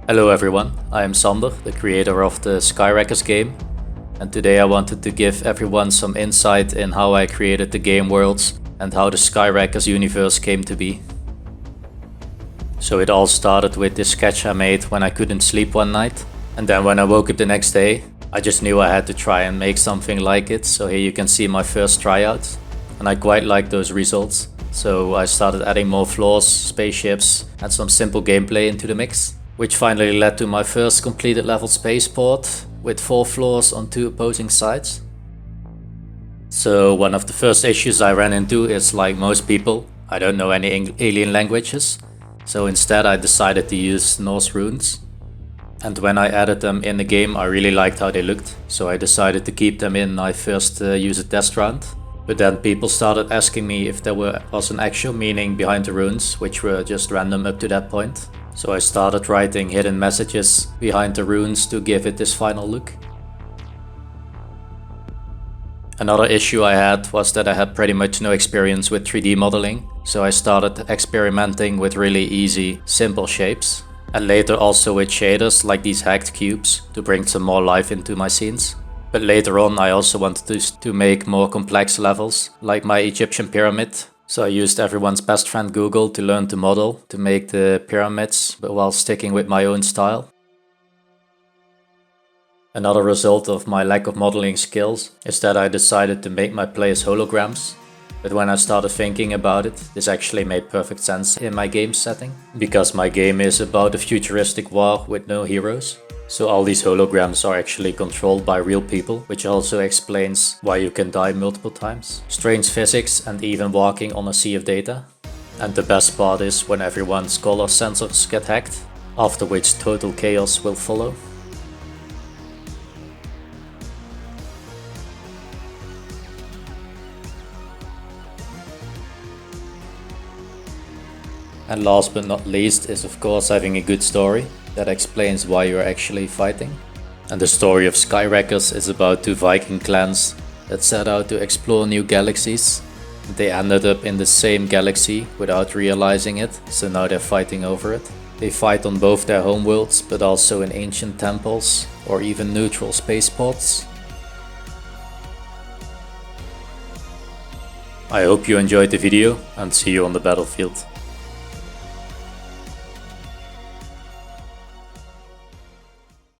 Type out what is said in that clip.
Hello everyone, I am Sander, the creator of the Sky Rekkrs game, and today I wanted to give everyone some insight in how I created the game worlds and how the Sky Rekkrs universe came to be. So it all started with this sketch I made when I couldn't sleep one night, and then when I woke up the next day, I just knew I had to try and make something like it. So here you can see my first tryouts, and I quite liked those results. So I started adding more floors, spaceships, and some simple gameplay into the mix, which finally led to my first completed level spaceport with 4 floors on 2 opposing sides. So one of the first issues I ran into is, like most people, I don't know any alien languages, so instead I decided to use Norse runes. And when I added them in the game, I really liked how they looked, so I decided to keep them in my first user test round. But then people started asking me if there was an actual meaning behind the runes, which were just random up to that point. So I started writing hidden messages behind the runes to give it this final look. Another issue I had was that I had pretty much no experience with 3D modeling, so I started experimenting with really easy, simple shapes, and later also with shaders like these hacked cubes to bring some more life into my scenes. But later on I also wanted to make more complex levels, like my Egyptian pyramid. So I used everyone's best friend Google to learn to model, to make the pyramids, but while sticking with my own style. Another result of my lack of modeling skills is that I decided to make my players holograms. But when I started thinking about it, this actually made perfect sense in my game setting, because my game is about a futuristic war with no heroes. So all these holograms are actually controlled by real people, which also explains why you can die multiple times. Strange physics and even walking on a sea of data. And the best part is when everyone's color sensors get hacked, after which total chaos will follow. And last but not least is of course having a good story that explains why you're actually fighting. And the story of Sky Rekkrs is about 2 Viking clans that set out to explore new galaxies. They ended up in the same galaxy without realizing it, so now they're fighting over it. They fight on both their homeworlds, but also in ancient temples or even neutral spaceports. I hope you enjoyed the video and see you on the battlefield.